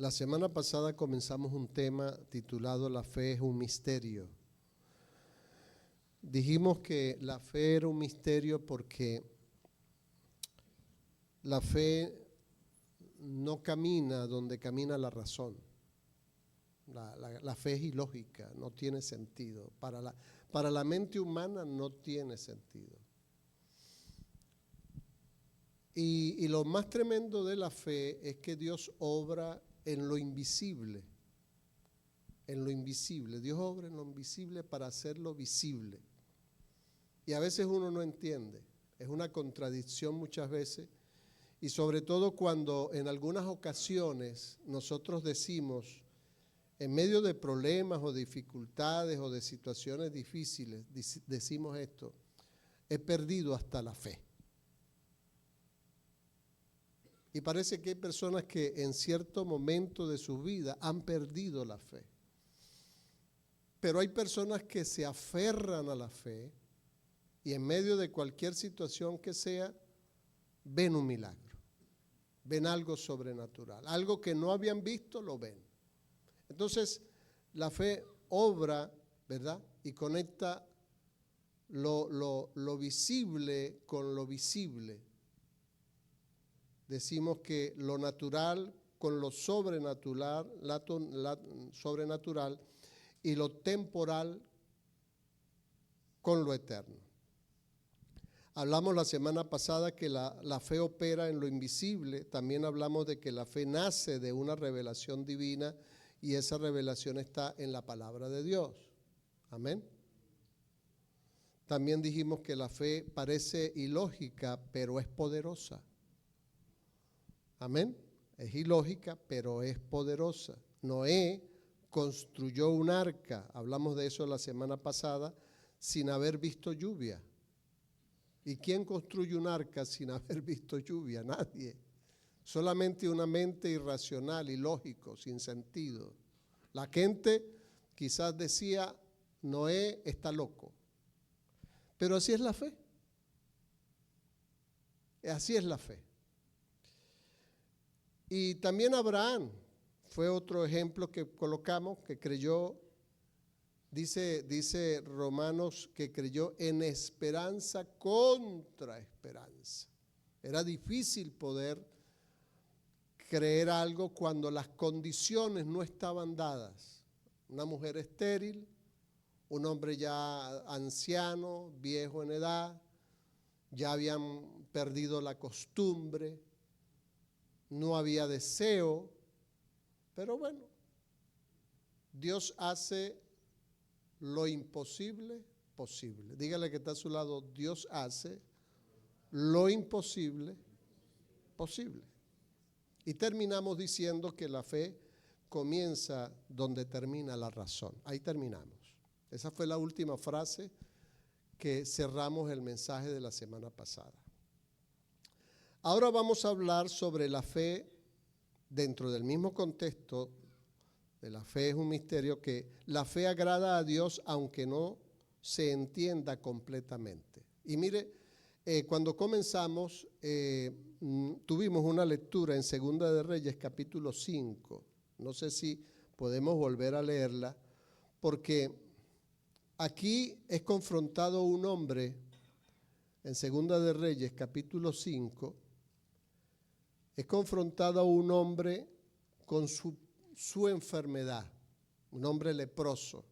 La semana pasada comenzamos un tema titulado La fe es un misterio. Dijimos que la fe era un misterio porque la fe no camina donde camina la razón. La fe es ilógica, no tiene sentido. Para la mente humana no tiene sentido. Y lo más tremendo de la fe es que Dios obra en lo invisible. En lo invisible. Dios obra en lo invisible para hacerlo visible. Y a veces uno no entiende. Es una contradicción muchas veces. Y sobre todo cuando en algunas ocasiones nosotros decimos, en medio de problemas o dificultades o de situaciones difíciles, decimos esto: he perdido hasta la fe. Y parece que hay personas que en cierto momento de su vida han perdido la fe. Pero hay personas que se aferran a la fe y en medio de cualquier situación que sea, ven un milagro, ven algo sobrenatural, algo que no habían visto, lo ven. Entonces, la fe obra, ¿verdad? Y conecta lo visible con lo visible. Decimos que lo natural con lo sobrenatural, sobrenatural, y lo temporal con lo eterno. Hablamos la semana pasada que la fe opera en lo invisible. También hablamos de que la fe nace de una revelación divina y esa revelación está en la palabra de Dios. Amén. También dijimos que la fe parece ilógica, pero es poderosa. Amén. Es ilógica, pero es poderosa. Noé construyó un arca, hablamos de eso la semana pasada, sin haber visto lluvia. ¿Y quién construye un arca sin haber visto lluvia? Nadie. Solamente una mente irracional, ilógico, sin sentido. La gente quizás decía, Noé está loco. Pero así es la fe. Así es la fe. Y también Abraham fue otro ejemplo que colocamos, que creyó, dice Romanos, que creyó en esperanza contra esperanza. Era difícil poder creer algo cuando las condiciones no estaban dadas. Una mujer estéril, un hombre ya anciano, viejo en edad, ya habían perdido la costumbre, no había deseo, pero bueno, Dios hace lo imposible posible. Dígale que está a su lado, Dios hace lo imposible posible. Y terminamos diciendo que la fe comienza donde termina la razón. Ahí terminamos. Esa fue la última frase que cerramos el mensaje de la semana pasada. Ahora vamos a hablar sobre la fe dentro del mismo contexto de la fe es un misterio, que la fe agrada a Dios aunque no se entienda completamente. Y mire, cuando comenzamos tuvimos una lectura en Segunda de Reyes capítulo 5. No sé si podemos volver a leerla, porque aquí es confrontado un hombre en Segunda de Reyes capítulo 5. Es confrontado un hombre con su enfermedad, un hombre leproso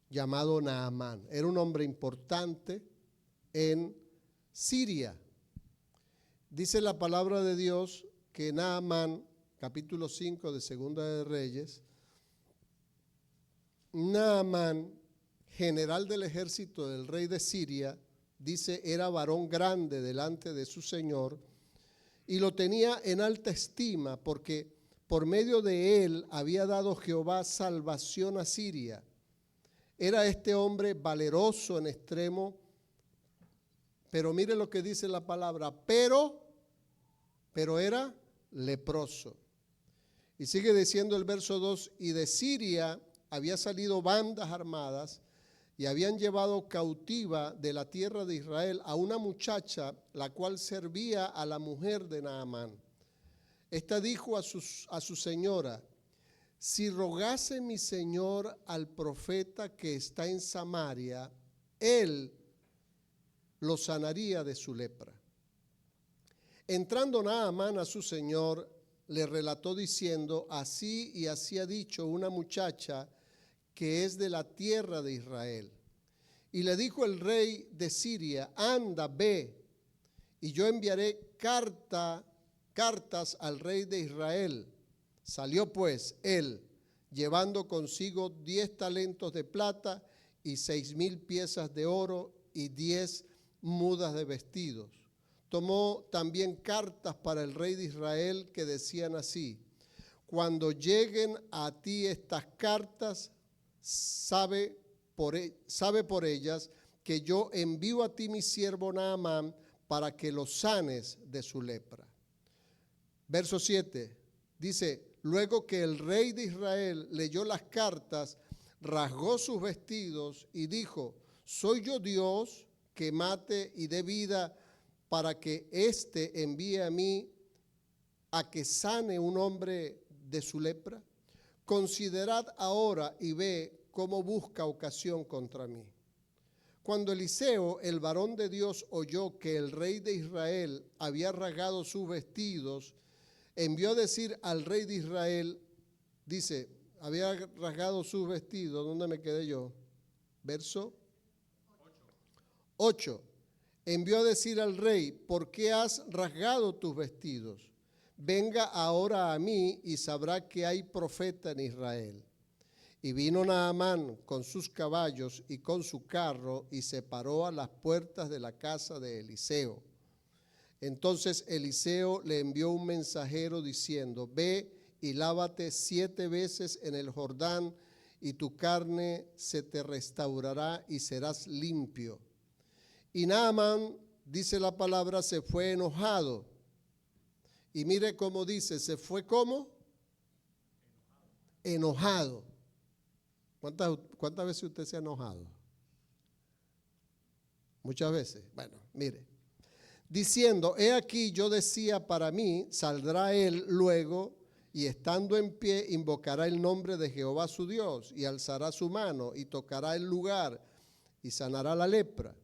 llamado Naamán. Era un hombre importante en Siria. Dice la palabra de Dios que Naamán, capítulo 5 de Segunda de Reyes, Naamán, general del ejército del rey de Siria, dice, era varón grande delante de su señor y lo tenía en alta estima porque por medio de él había dado Jehová salvación a Siria. Era este hombre valeroso en extremo, pero mire lo que dice la palabra, pero era leproso. Y sigue diciendo el verso 2, y de Siria había salido bandas armadas y habían llevado cautiva de la tierra de Israel a una muchacha, la cual servía a la mujer de Naamán. Esta dijo a su señora: si rogase mi señor al profeta que está en Samaria, él lo sanaría de su lepra. Entrando Naamán a su señor, le relató diciendo: así y así ha dicho una muchacha que es de la tierra de Israel. Y le dijo el rey de Siria: anda, ve, y yo enviaré cartas al rey de Israel. Salió pues él, llevando consigo 10 talentos de plata y 6,000 piezas de oro y 10 mudas de vestidos. Tomó también cartas para el rey de Israel que decían así: cuando lleguen a ti estas cartas, sabe por ellas que yo envío a ti mi siervo Naamán para que lo sanes de su lepra. Verso 7 dice: luego que el rey de Israel leyó las cartas, rasgó sus vestidos y dijo: ¿soy yo Dios que mate y dé vida para que éste envíe a mí a que sane un hombre de su lepra? Considerad ahora y ve cómo busca ocasión contra mí. Cuando Eliseo, el varón de Dios, oyó que el rey de Israel había rasgado sus vestidos, envió a decir al rey de Israel, dice, había rasgado sus vestidos. ¿Dónde me quedé yo? Verso 8. Envió a decir al rey: ¿por qué has rasgado tus vestidos? Venga ahora a mí y sabrá que hay profeta en Israel. Y vino Naamán con sus caballos y con su carro y se paró a las puertas de la casa de Eliseo. Entonces Eliseo le envió un mensajero diciendo: ve y lávate 7 veces en el Jordán, y tu carne se te restaurará y serás limpio. Y Naamán, dice la palabra, se fue enojado. Y mire cómo dice, se fue ¿cómo? Enojado. ¿Cuántas veces usted se ha enojado? Muchas veces. Bueno, mire. Diciendo: he aquí, yo decía para mí, saldrá él luego, y estando en pie invocará el nombre de Jehová su Dios, y alzará su mano, y tocará el lugar, y sanará la lepra.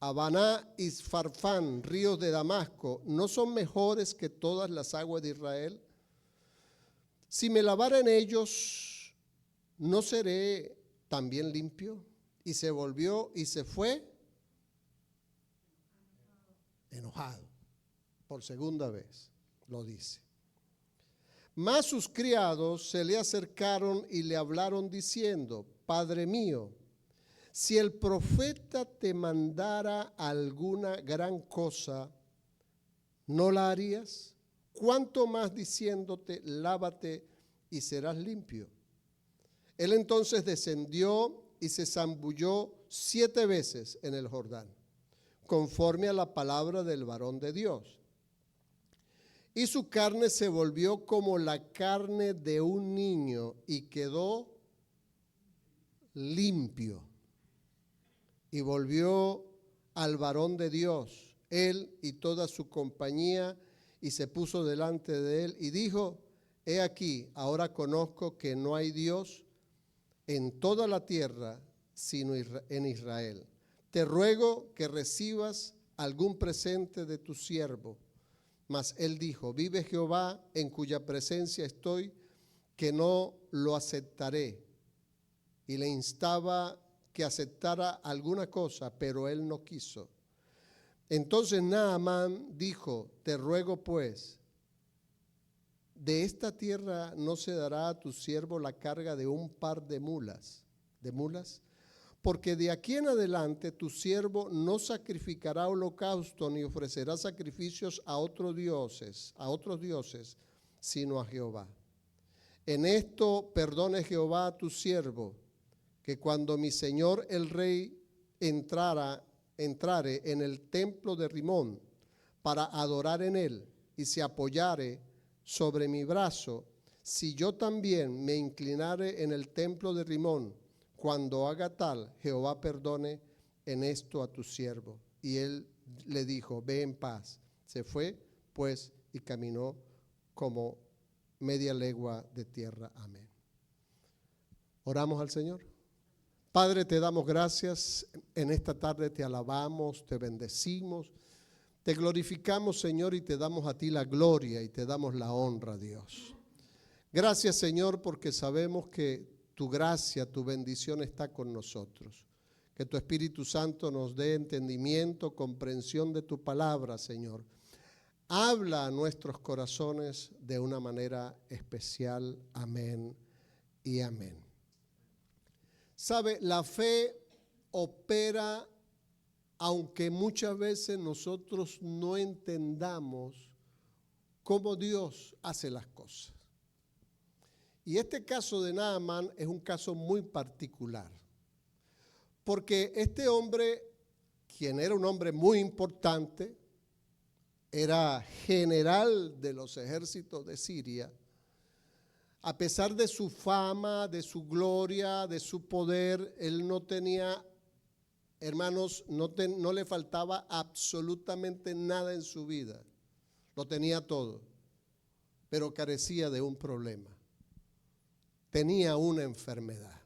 Habaná y Farfán, ríos de Damasco, ¿no son mejores que todas las aguas de Israel? Si me lavara en ellos, ¿no seré también limpio? Y se volvió y se fue enojado. Por segunda vez lo dice. Mas sus criados se le acercaron y le hablaron diciendo: Padre mío, si el profeta te mandara alguna gran cosa, ¿no la harías? ¿Cuánto más diciéndote: lávate y serás limpio? Él entonces descendió y se zambulló 7 veces en el Jordán, conforme a la palabra del varón de Dios. Y su carne se volvió como la carne de un niño y quedó limpio. Y volvió al varón de Dios, él y toda su compañía, y se puso delante de él y dijo: he aquí, ahora conozco que no hay Dios en toda la tierra sino en Israel. Te ruego que recibas algún presente de tu siervo. Mas él dijo: vive Jehová, en cuya presencia estoy, que no lo aceptaré. Y le instaba que aceptara alguna cosa, pero él no quiso. Entonces Naamán dijo: te ruego pues, de esta tierra no se dará a tu siervo la carga de un par de mulas, porque de aquí en adelante tu siervo no sacrificará holocausto ni ofrecerá sacrificios a otros dioses, sino a Jehová. En esto perdone Jehová a tu siervo, que cuando mi señor el rey entrare en el templo de Rimón para adorar en él y se apoyare sobre mi brazo, si yo también me inclinare en el templo de Rimón, cuando haga tal, Jehová perdone en esto a tu siervo. Y él le dijo: ve en paz. Se fue pues y caminó como media legua de tierra. Amén. Oramos al Señor. Padre, te damos gracias. En esta tarde te alabamos, te bendecimos, te glorificamos, Señor, y te damos a ti la gloria y te damos la honra, Dios. Gracias, Señor, porque sabemos que tu gracia, tu bendición está con nosotros. Que tu Espíritu Santo nos dé entendimiento, comprensión de tu palabra, Señor. Habla a nuestros corazones de una manera especial. Amén y amén. Sabe, la fe opera aunque muchas veces nosotros no entendamos cómo Dios hace las cosas. Y este caso de Naamán es un caso muy particular, porque este hombre, quien era un hombre muy importante, era general de los ejércitos de Siria, a pesar de su fama, de su gloria, de su poder, él no tenía, hermanos, no le faltaba absolutamente nada en su vida. Lo tenía todo, pero carecía de un problema. Tenía una enfermedad.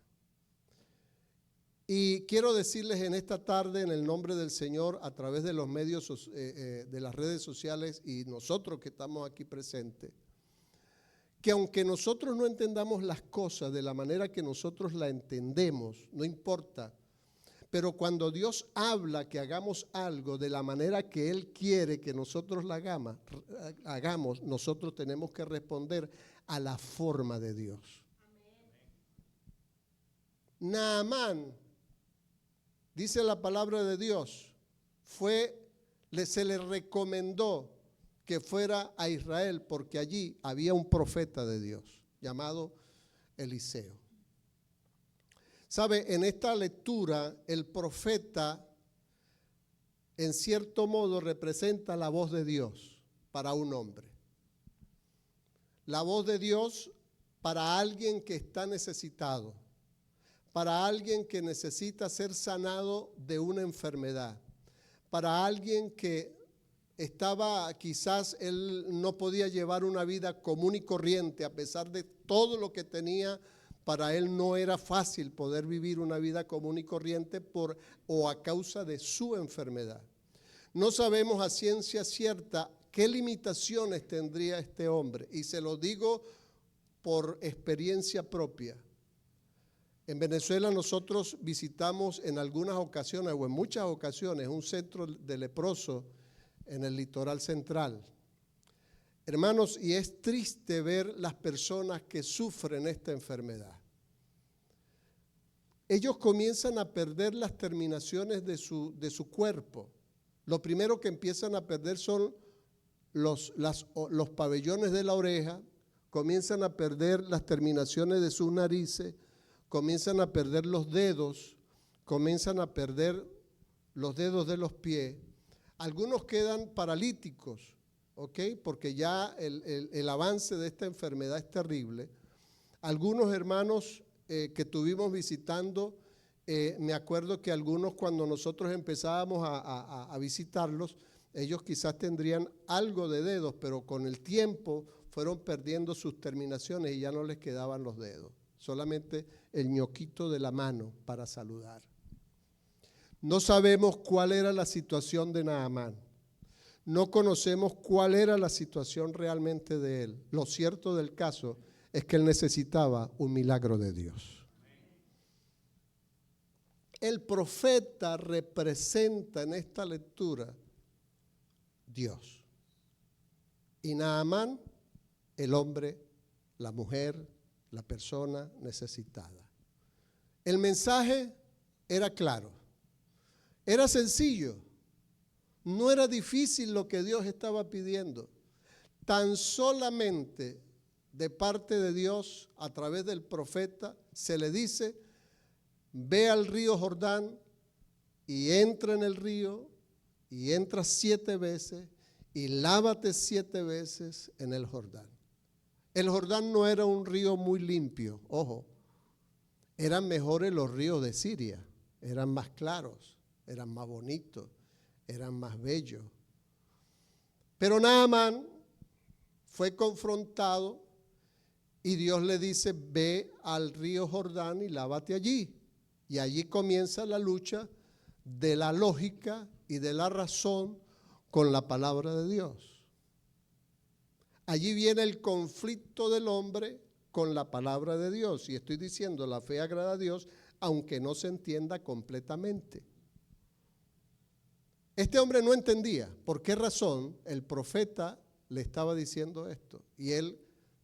Y quiero decirles en esta tarde, en el nombre del Señor, a través de los medios, de las redes sociales y nosotros que estamos aquí presentes, que aunque nosotros no entendamos las cosas de la manera que nosotros la entendemos, no importa, pero cuando Dios habla que hagamos algo de la manera que Él quiere que nosotros la hagamos, nosotros tenemos que responder a la forma de Dios. Naamán, dice la palabra de Dios, se le recomendó que fuera a Israel porque allí había un profeta de Dios llamado Eliseo. ¿Sabe? En esta lectura el profeta en cierto modo representa la voz de Dios para un hombre. La voz de Dios para alguien que está necesitado, para alguien que necesita ser sanado de una enfermedad, para alguien que quizás él no podía llevar una vida común y corriente a pesar de todo lo que tenía. Para él no era fácil poder vivir una vida común y corriente o a causa de su enfermedad. No sabemos a ciencia cierta qué limitaciones tendría este hombre, y se lo digo por experiencia propia. En Venezuela nosotros visitamos en algunas ocasiones o en muchas ocasiones un centro de leprosos en el litoral central. Hermanos, y es triste ver las personas que sufren esta enfermedad. Ellos comienzan a perder las terminaciones de su cuerpo. Lo primero que empiezan a perder son los pabellones de la oreja, comienzan a perder las terminaciones de sus narices, comienzan a perder los dedos, comienzan a perder los dedos de los pies. Algunos quedan paralíticos, ¿ok? Porque ya el avance de esta enfermedad es terrible. Algunos hermanos que tuvimos visitando, me acuerdo que algunos cuando nosotros empezábamos a visitarlos, ellos quizás tendrían algo de dedos, pero con el tiempo fueron perdiendo sus terminaciones y ya no les quedaban los dedos, solamente el ñoquito de la mano para saludar. No sabemos cuál era la situación de Naamán. No conocemos cuál era la situación realmente de él. Lo cierto del caso es que él necesitaba un milagro de Dios. El profeta representa en esta lectura Dios. Y Naamán, el hombre, la mujer, la persona necesitada. El mensaje era claro, era sencillo, no era difícil lo que Dios estaba pidiendo. Tan solamente de parte de Dios, a través del profeta, se le dice: ve al río Jordán y entra en el río y entra 7 veces y lávate 7 veces en el Jordán. El Jordán no era un río muy limpio, ojo, eran mejores los ríos de Siria, eran más claros, eran más bonitos, eran más bellos. Pero Naamán fue confrontado y Dios le dice, ve al río Jordán y lávate allí. Y allí comienza la lucha de la lógica y de la razón con la palabra de Dios. Allí viene el conflicto del hombre con la palabra de Dios. Y estoy diciendo, la fe agrada a Dios, aunque no se entienda completamente. Este hombre no entendía por qué razón el profeta le estaba diciendo esto. Y él,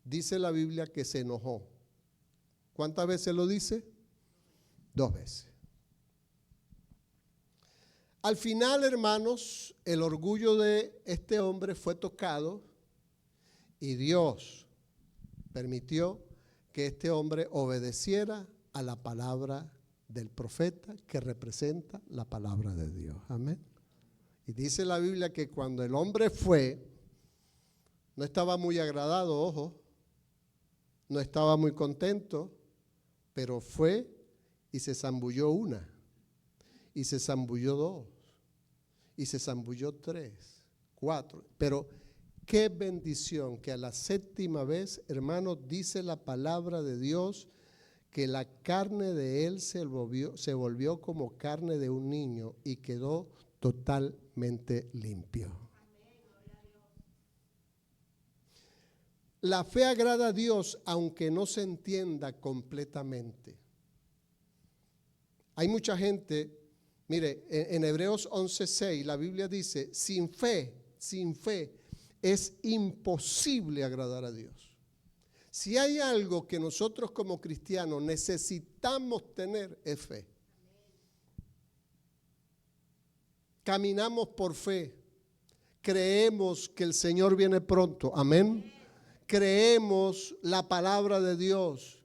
dice la Biblia, que se enojó. ¿Cuántas veces lo dice? 2 veces. Al final, hermanos, el orgullo de este hombre fue tocado y Dios permitió que este hombre obedeciera a la palabra del profeta que representa la palabra de Dios. Amén. Y dice la Biblia que cuando el hombre fue, no estaba muy agradado, ojo, no estaba muy contento, pero fue y se zambulló 1, y se zambulló 2, y se zambulló 3, 4. Pero qué bendición que a la 7ª vez, hermanos, dice la palabra de Dios que la carne de él se volvió como carne de un niño y quedó totalmente limpio. La fe agrada a Dios aunque no se entienda completamente. Hay mucha gente, mire, en Hebreos 11:6 la Biblia dice, sin fe es imposible agradar a Dios. Si hay algo que nosotros como cristianos necesitamos tener es fe. Caminamos por fe. Creemos que el Señor viene pronto. Amén. Creemos la palabra de Dios.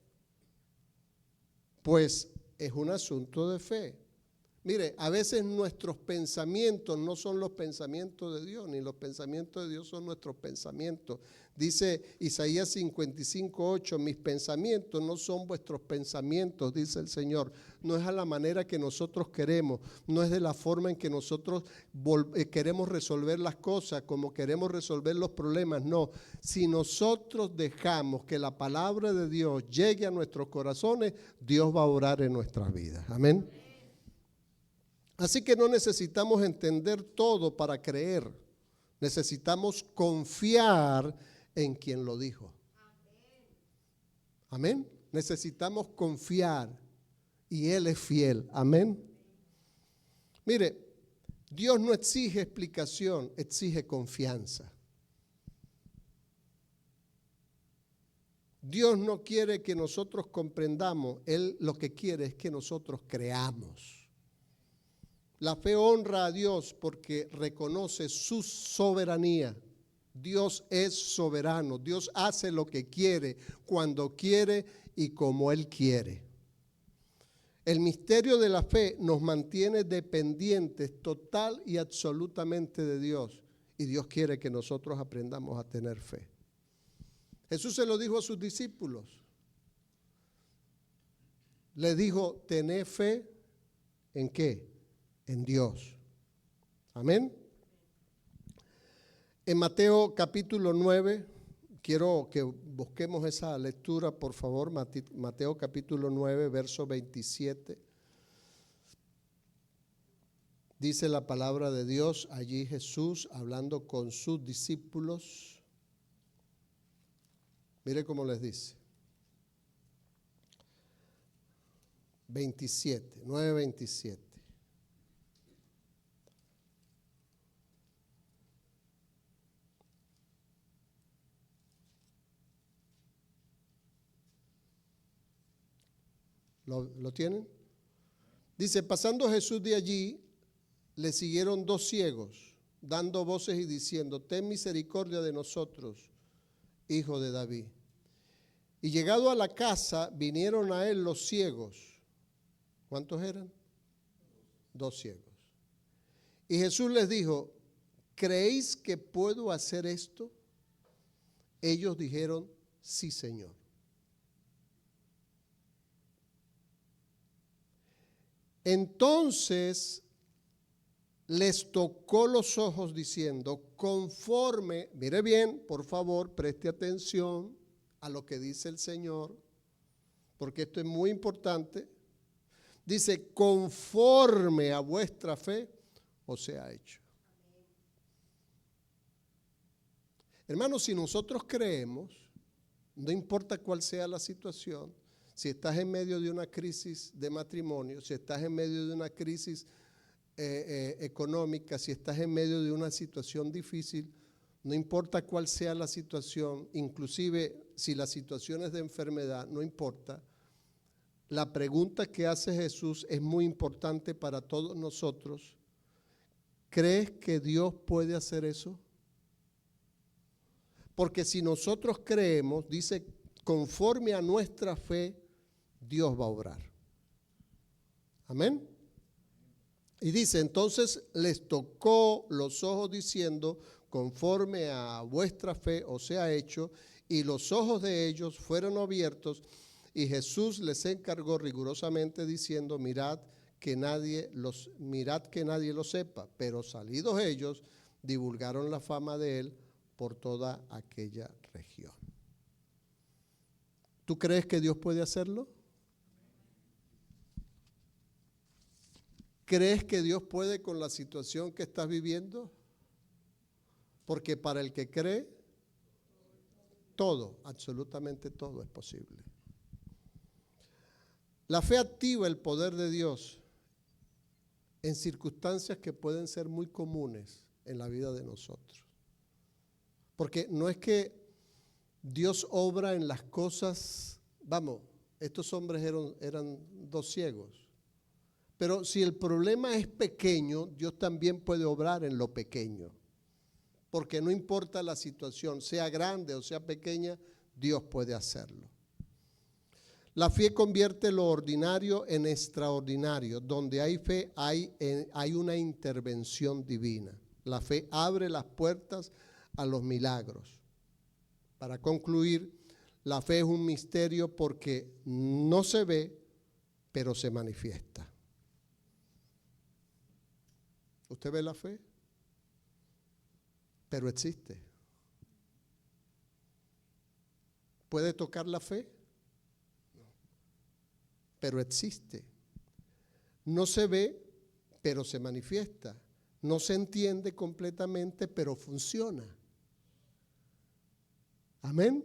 Pues es un asunto de fe. Mire, a veces nuestros pensamientos no son los pensamientos de Dios, ni los pensamientos de Dios son nuestros pensamientos. Dice Isaías 55:8, mis pensamientos no son vuestros pensamientos, dice el Señor. No es a la manera que nosotros queremos, no es de la forma en que nosotros queremos resolver las cosas, como queremos resolver los problemas, no. Si nosotros dejamos que la palabra de Dios llegue a nuestros corazones, Dios va a orar en nuestras vidas. Amén. Así que no necesitamos entender todo para creer. Necesitamos confiar en quien lo dijo. Amén. Necesitamos confiar y Él es fiel. Amén. Mire, Dios no exige explicación, exige confianza. Dios no quiere que nosotros comprendamos, Él lo que quiere es que nosotros creamos. La fe honra a Dios porque reconoce su soberanía. Dios es soberano. Dios hace lo que quiere, cuando quiere y como Él quiere. El misterio de la fe nos mantiene dependientes total y absolutamente de Dios. Y Dios quiere que nosotros aprendamos a tener fe. Jesús se lo dijo a sus discípulos. Le dijo, tened fe, ¿en qué? En Dios. Amén. En Mateo capítulo 9, quiero que busquemos esa lectura, por favor. Mateo capítulo 9, verso 27. Dice la palabra de Dios, allí Jesús hablando con sus discípulos. Mire cómo les dice. 27, 9:27. ¿Lo tienen? Dice, pasando Jesús de allí, le siguieron 2 ciegos, dando voces y diciendo, ten misericordia de nosotros, hijo de David. Y llegado a la casa, vinieron a él los ciegos. ¿Cuántos eran? 2 ciegos. Y Jesús les dijo, ¿creéis que puedo hacer esto? Ellos dijeron, sí, Señor. Entonces les tocó los ojos diciendo, conforme, mire bien, por favor, preste atención a lo que dice el Señor, porque esto es muy importante. Dice, conforme a vuestra fe os sea hecho. Hermanos, si nosotros creemos, no importa cuál sea la situación, si estás en medio de una crisis de matrimonio, si estás en medio de una crisis económica, si estás en medio de una situación difícil, no importa cuál sea la situación, inclusive si la situación es de enfermedad, no importa. La pregunta que hace Jesús es muy importante para todos nosotros. ¿Crees que Dios puede hacer eso? Porque si nosotros creemos, dice, conforme a nuestra fe, Dios va a obrar. Amén. Y dice, entonces les tocó los ojos diciendo, conforme a vuestra fe os sea hecho, y los ojos de ellos fueron abiertos, y Jesús les encargó rigurosamente diciendo, mirad que nadie lo sepa. Pero salidos ellos, divulgaron la fama de él por toda aquella región. ¿Tú crees que Dios puede hacerlo? ¿Crees que Dios puede con la situación que estás viviendo? Porque para el que cree, todo, absolutamente todo es posible. La fe activa el poder de Dios en circunstancias que pueden ser muy comunes en la vida de nosotros. Porque no es que Dios obra en las cosas, vamos, estos hombres eran dos ciegos, pero si el problema es pequeño, Dios también puede obrar en lo pequeño, porque no importa la situación, sea grande o sea pequeña, Dios puede hacerlo. La fe convierte lo ordinario en extraordinario. Donde hay fe hay una intervención divina. La fe abre las puertas a los milagros. Para concluir, la fe es un misterio porque no se ve, pero se manifiesta. ¿Usted ve la fe? Pero existe. ¿Puede tocar la fe? Pero existe. No se ve, pero se manifiesta. No se entiende completamente, pero funciona. Amén.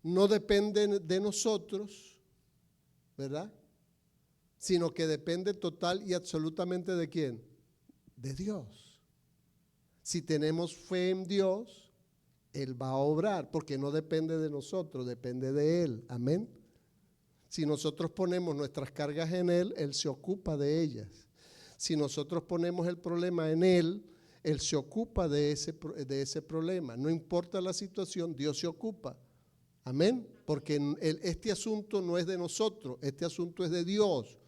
No depende de nosotros, ¿verdad? Sino que depende total y absolutamente ¿de quién? De Dios. Si tenemos fe en Dios, Él va a obrar, porque no depende de nosotros, depende de Él. Amén. Si nosotros ponemos nuestras cargas en Él, Él se ocupa de ellas. Si nosotros ponemos el problema en Él, Él se ocupa de ese problema. No importa la situación, Dios se ocupa. Amén. Porque este asunto no es de nosotros, este asunto es de Dios,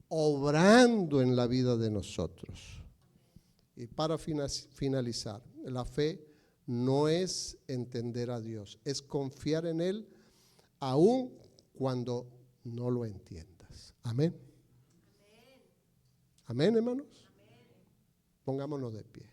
obrando en la vida de nosotros. Y para finalizar, la fe no es entender a Dios, es confiar en Él aun cuando no lo entiendas. Amén. Amén, hermanos. Pongámonos de pie.